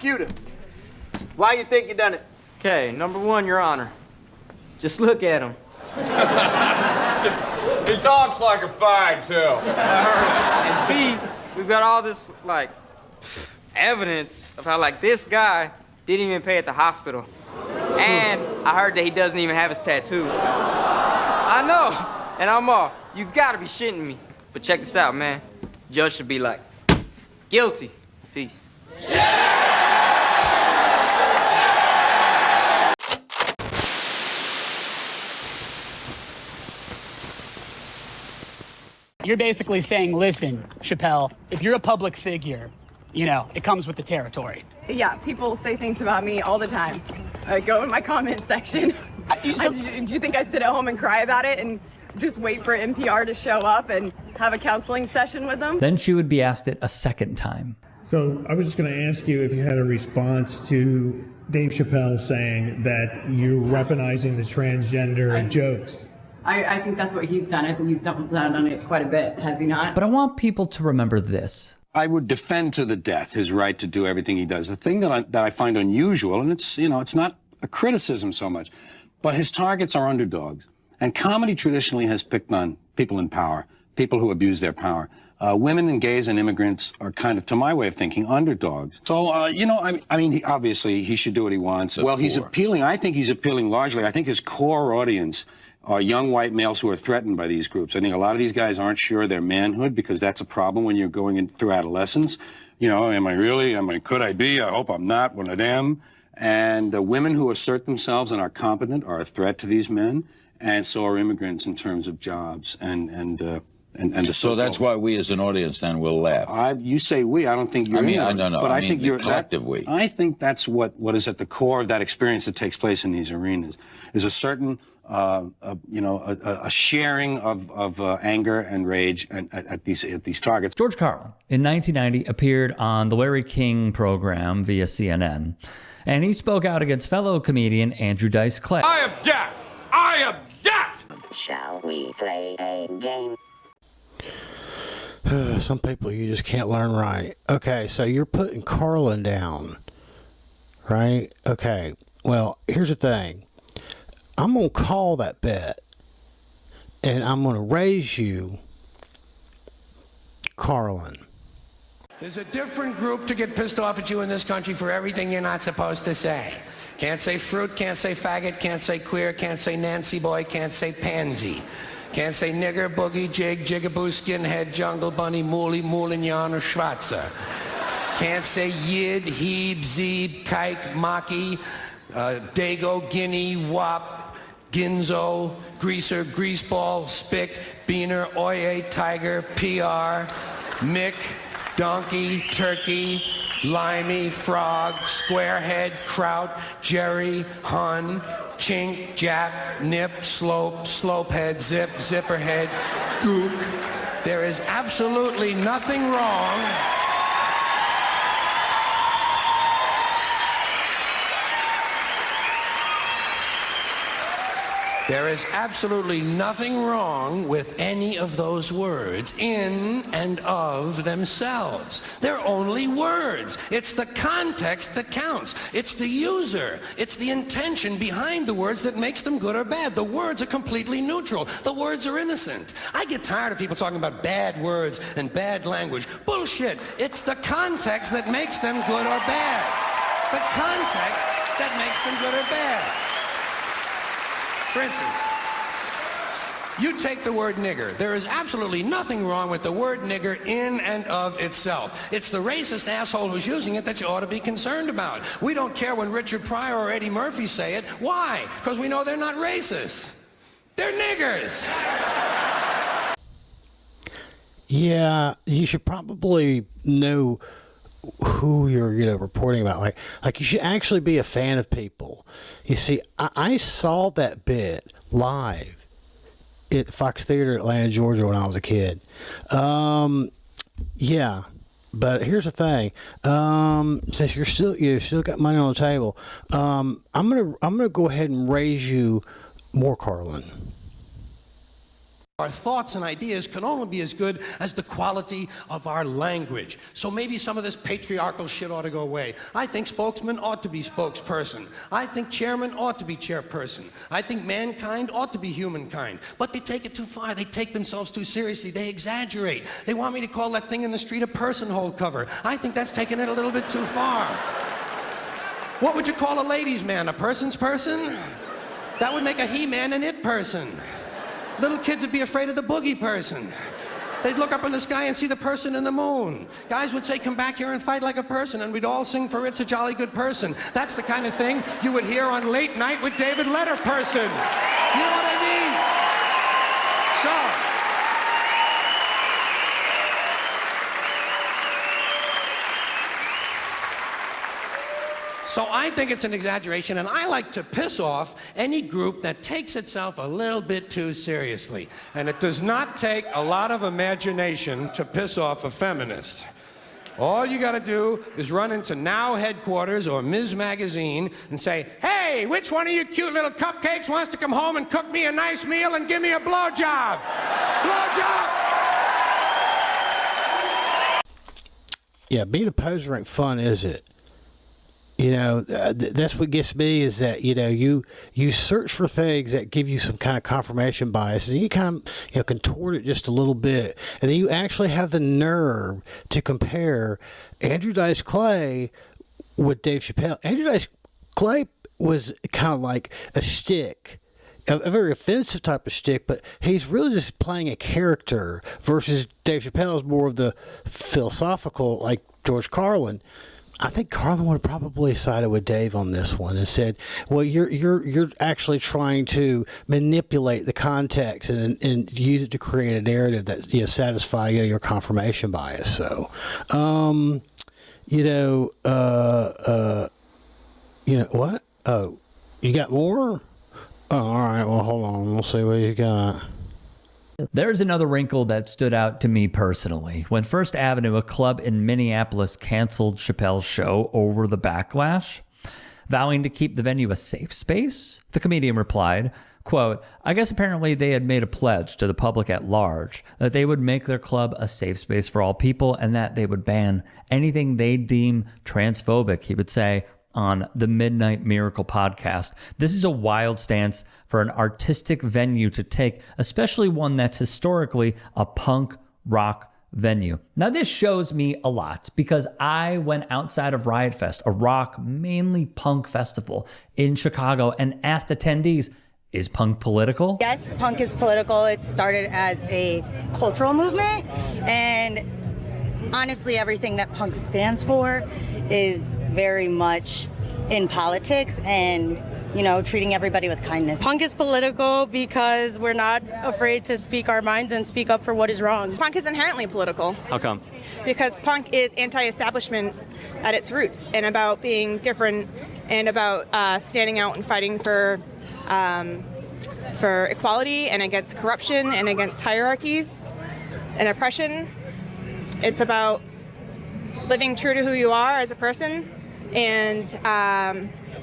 prosecutor. Why you think you done it? Okay, number one, Your Honor. Just look at him. He talks like a fag, too. And B, we've got all this, like, evidence of how, like, this guy didn't even pay at the hospital. And I heard that he doesn't even have his tattoo. I know, and I'm all, you gotta be shitting me. But check this out, man. Judge should be like, guilty. Peace. You're basically saying, listen, Chappelle, if you're a public figure, you know, it comes with the territory. Yeah, people say things about me all the time. Go in my comment section. Do you think I sit at home and cry about it and just wait for NPR to show up and have a counseling session with them? Then she would be asked it a second time. So I was just going to ask you if you had a response to Dave Chappelle saying that you're weaponizing the transgender jokes. I think that's what he's done. I think he's doubled down on it quite a bit, has he not? But I want people to remember this. I would defend to the death his right to do everything he does. The thing that I find unusual, and it's not a criticism so much, but his targets are underdogs. And comedy traditionally has picked on people in power, people who abuse their power. Women and gays and immigrants are kind of, to my way of thinking, underdogs. So, obviously he should do what he wants. Well, he's appealing, I think he's appealing largely. I think his core audience are young white males who are threatened by these groups. I think a lot of these guys aren't sure of their manhood because that's a problem when you're going through adolescence. You know, am I really? Could I be? I hope I'm not one of them. And the women who assert themselves and are competent are a threat to these men, and so are immigrants in terms of jobs and the so that's why we as an audience then will laugh. You say we. I don't think you're. But I think you're collective we. I think that's what is at the core of that experience that takes place in these arenas is a certain a sharing of anger and rage at these targets. George Carlin in 1990 appeared on the Larry King program via CNN, and he spoke out against fellow comedian Andrew Dice Clay. I object! I object! Shall we play a game? Some people you just can't learn right. Okay, so you're putting Carlin down, right? Okay, well, here's the thing. I'm going to call that bet, and I'm going to raise you Carlin. There's a different group to get pissed off at you in this country for everything you're not supposed to say. Can't say fruit, can't say faggot, can't say queer, can't say Nancy boy, can't say pansy. Can't say nigger, boogie, jig, jigaboo, skinhead, jungle bunny, mooly, moulignon, or schwarzer. Can't say yid, heeb, zeeb, kike, maki, dago, guinea, wop, ginzo, greaser, greaseball, spick, beaner, oye, tiger, PR, mick, donkey, turkey, limey, frog, squarehead, kraut, jerry, hun, chink, jap, nip, slope, slopehead, zip, zipperhead, gook. There is absolutely nothing wrong. There is absolutely nothing wrong with any of those words in and of themselves. They're only words. It's the context that counts. It's the user. It's the intention behind the words that makes them good or bad. The words are completely neutral. The words are innocent. I get tired of people talking about bad words and bad language. Bullshit. It's the context that makes them good or bad. The context that makes them good or bad. For instance, you take the word nigger. There is absolutely nothing wrong with the word nigger in and of itself. It's the racist asshole who's using it that you ought to be concerned about. We don't care when Richard Pryor or Eddie Murphy say it. Why? Because we know they're not racist. They're niggers. Yeah, you should probably know who you're reporting about. Like you should actually be a fan of people. You see, I saw that bit live at Fox Theater, Atlanta, Georgia, when I was a kid. Yeah, but here's the thing. Since you still got money on the table, I'm gonna go ahead and raise you more, Carlin. Our thoughts and ideas can only be as good as the quality of our language. So maybe some of this patriarchal shit ought to go away. I think spokesman ought to be spokesperson. I think chairman ought to be chairperson. I think mankind ought to be humankind. But they take it too far. They take themselves too seriously. They exaggerate. They want me to call that thing in the street a person-hole cover. I think that's taking it a little bit too far. What would you call a ladies' man? A person's person? That would make a he-man an it person. Little kids would be afraid of the boogie person. They'd look up in the sky and see the person in the moon. Guys would say, come back here and fight like a person, and we'd all sing for It's a Jolly Good Person. That's the kind of thing you would hear on Late Night with David Letterperson. You know what I mean? So I think it's an exaggeration, and I like to piss off any group that takes itself a little bit too seriously. And it does not take a lot of imagination to piss off a feminist. All you gotta do is run into Now Headquarters or Ms. Magazine and say, hey, which one of you cute little cupcakes wants to come home and cook me a nice meal and give me a blowjob? Blowjob! Yeah, being a poser ain't fun, is it? You know, that's what gets me is that, you know, you search for things that give you some kind of confirmation bias, and you kind of, you know, contort it just a little bit, and then you actually have the nerve to compare Andrew Dice Clay with Dave Chappelle. Andrew Dice Clay was kind of like a shtick, a very offensive type of shtick, but he's really just playing a character, versus Dave Chappelle is more of the philosophical, like George Carlin. I think Carlin would have probably sided with Dave on this one and said, well, you're actually trying to manipulate the context and use it to create a narrative that, you know, satisfy, you know, your confirmation bias. So, you know what? Oh, you got more? Oh, all right. Well, hold on. We'll see what you got. There's another wrinkle that stood out to me personally. When First Avenue, a club in Minneapolis, canceled Chappelle's show over the backlash, vowing to keep the venue a safe space, the comedian replied, quote, I guess apparently they had made a pledge to the public at large that they would make their club a safe space for all people and that they would ban anything they deem transphobic, he would say on the Midnight Miracle podcast. This is a wild stance for an artistic venue to take, especially one that's historically a punk rock venue. Now, this shows me a lot because I went outside of Riot Fest, a rock, mainly punk festival in Chicago, and asked attendees, is punk political? Yes, punk is political. It started as a cultural movement, and honestly, everything that punk stands for is very much in politics and, you know, treating everybody with kindness. Punk is political because we're not afraid to speak our minds and speak up for what is wrong. Punk is inherently political. How come? Because punk is anti-establishment at its roots and about being different and about standing out and fighting for equality and against corruption and against hierarchies and oppression. It's about living true to who you are as a person and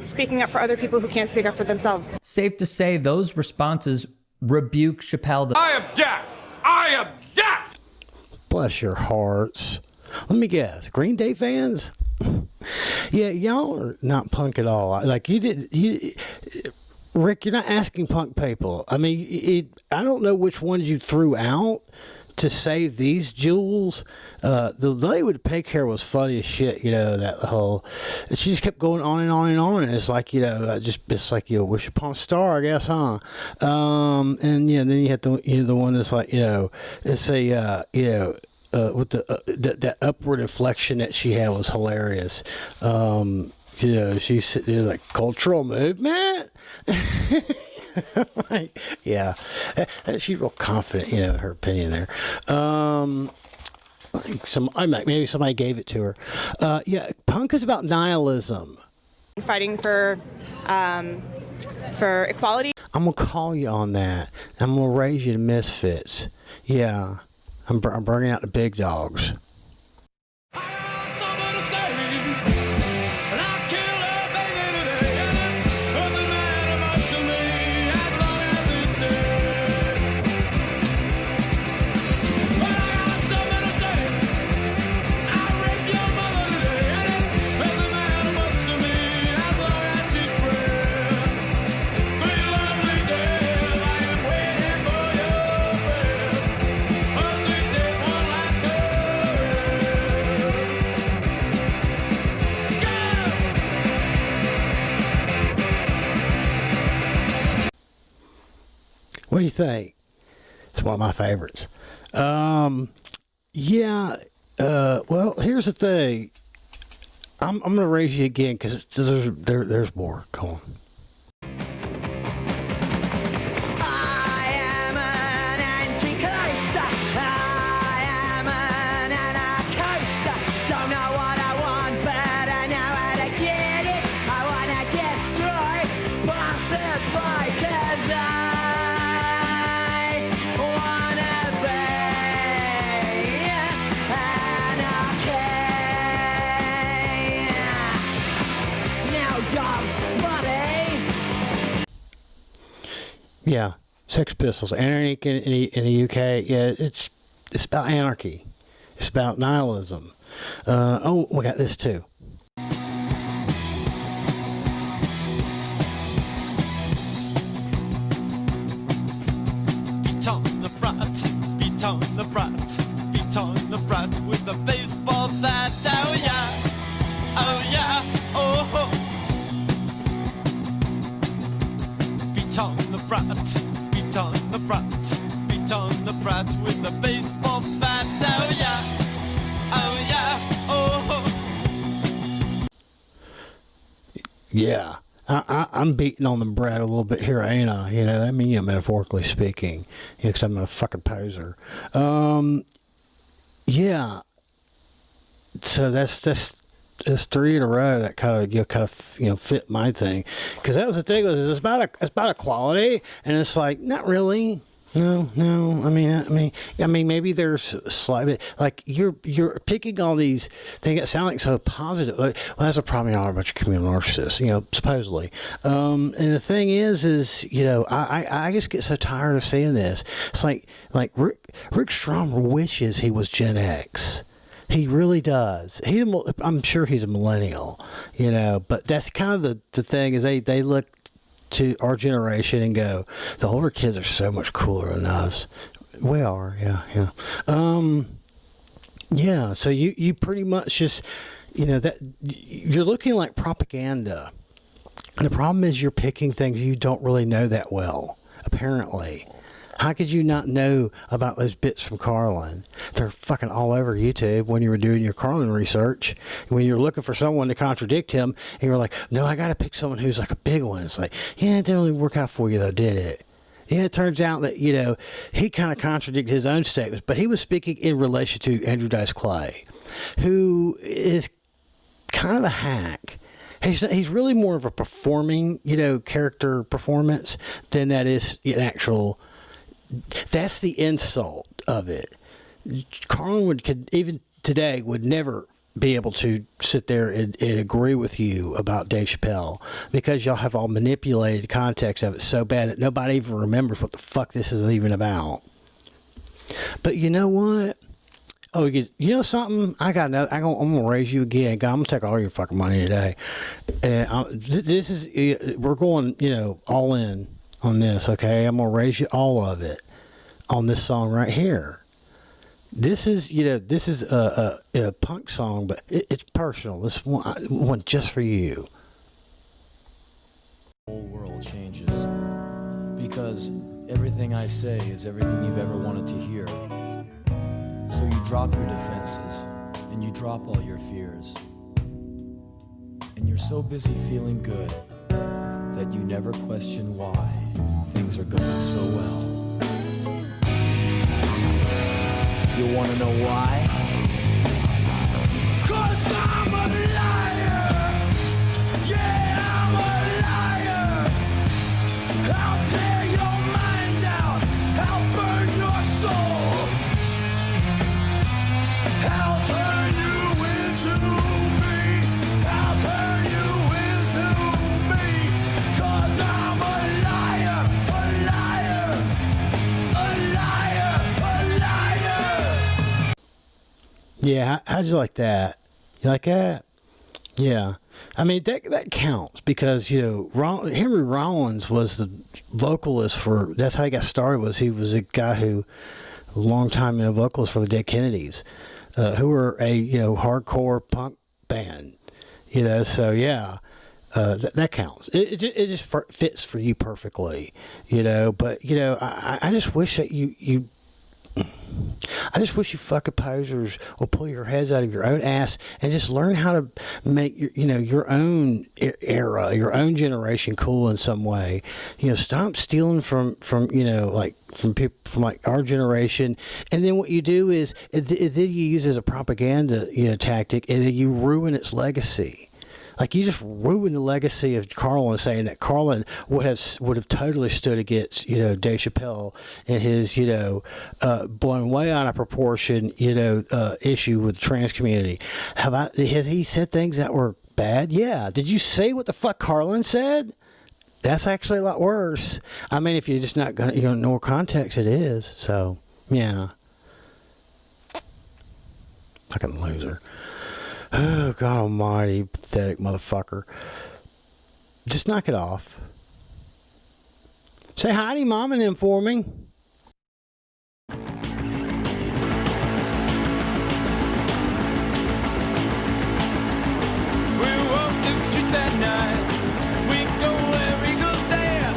speaking up for other people who can't speak up for themselves. Safe to say those responses rebuke Chappelle. I object! I object! Bless your hearts. Let me guess, Green Day fans? Yeah, y'all are not punk at all. Like, Rick, you're not asking punk people. I mean, I don't know which ones you threw out to save these jewels. The lady with the pink hair was funny as shit, you know, that whole, she just kept going on and on and on, and it's like, you know, it's like, you know, wish upon a star, I guess, huh? And yeah, then you had the one that's like, you know, it's a, you know, with that upward inflection that she had was hilarious. You know, she's like, cultural movement? Like, yeah, she's real confident, you know, in her opinion there. Maybe somebody gave it to her. Yeah, punk is about nihilism. Fighting for equality. I'm gonna call you on that. I'm gonna raise you to misfits. Yeah, I'm bringing out the big dogs. What do you think? It's one of my favorites. Yeah. Well, here's the thing. I'm going to raise you again because there's more. Come on. Yeah, Sex Pistols, anarchy in the UK. Yeah, it's about anarchy. It's about nihilism. Oh, we got this too. Beat on the brat, beat on the brat, beat on the brat with a baseball bat. Oh yeah, oh yeah, oh ho. Beat on the brat, beat on the brat, beat on the brat with a baseball bat. Oh yeah, oh ho. Yeah. I'm beating on the brat a little bit here, ain't I? You know, I mean, metaphorically speaking, because I'm a fucking poser. Yeah. So that's 3 in a row that kind of fit my thing, because that was the thing, was it's about equality, and it's like, not really. No. I mean, maybe there's slight bit, like you're picking all these things that sound like so positive. Like, well, that's a problem. Y'all are a bunch of communal narcissists, supposedly. And the thing is, I just get so tired of seeing this. It's like Rick Stromer wishes he was Gen X. He really does. I'm sure he's a millennial, but that's kind of the thing, is they look to our generation and go, the older kids are so much cooler than us. We are, yeah. Yeah, so you pretty much just, that you're looking like propaganda. And the problem is you're picking things you don't really know that well, apparently. How could you not know about those bits from Carlin? They're fucking all over YouTube when you were doing your Carlin research. When you're looking for someone to contradict him, and you're like, no, I got to pick someone who's like a big one. It's like, yeah, it didn't really work out for you though, did it? Yeah, it turns out that, he kind of contradicted his own statements, but he was speaking in relation to Andrew Dice Clay, who is kind of a hack. He's really more of a performing, character performance than that is an actual. That's the insult of it. Carlin could even today would never be able to sit there and agree with you about Dave Chappelle, because y'all have all manipulated the context of it so bad that nobody even remembers what the fuck this is even about. But you know what? Oh, you know something? I got another. I'm gonna raise you again. God, I'm gonna take all your fucking money today. And this is we're going, all in on this, okay? I'm gonna raise you all of it on this song right here. This is a punk song, but it's personal. This one just for you. The whole world changes because everything I say is everything you've ever wanted to hear. So you drop your defenses and you drop all your fears, and you're so busy feeling good that you never question why things are going so well. You wanna know why? 'Cause I'm a liar! Yeah, I'm a liar! I'll tear your mind out! I'll burn your soul! I'll turn you into me! I'll turn you into me! 'Cause I'm a liar! A liar! A liar! A liar! Yeah, how'd you like that? You like that? Yeah. I mean, that counts because, Henry Rollins was the vocalist for, that's how he got started, he was a guy who, a long time vocalist for the Dead Kennedys, who were a, hardcore punk band, so yeah. that counts. It just fits for you perfectly, you know. But you know, I just wish that I just wish you fucking posers will pull your heads out of your own ass and just learn how to make your own era, your own generation cool in some way. You know, stop stealing from people from like our generation, and then what you do is then you use it as a propaganda tactic, and then you ruin its legacy. Like, you just ruined the legacy of Carlin, saying that Carlin would have totally stood against, Dave Chappelle and his, blown way out of proportion, issue with the trans community. Has he said things that were bad? Yeah. Did you say what the fuck Carlin said? That's actually a lot worse. I mean, if you're just not gonna, ignore context, it is. So, yeah. Fucking loser. Oh, God almighty, pathetic motherfucker. Just knock it off. Say hi to Mom and them for me. We walk the streets at night. We go where eagles dare.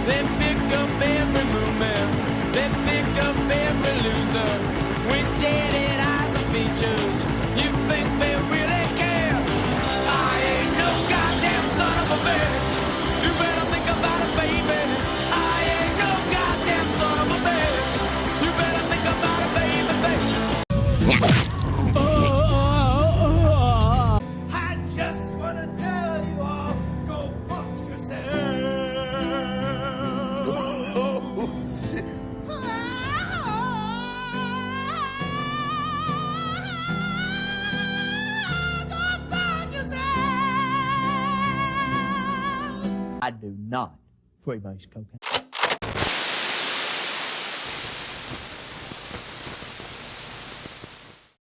They pick up every movement. They pick up every loser. With jaded eyes and features. You think they really care? I ain't no goddamn son of a bitch. You better think about it, baby. I ain't no goddamn son of a bitch. You better think about it, baby, baby. I just wanna tell you all, go fuck yourself. Oh, shit. I do not freebase cocaine.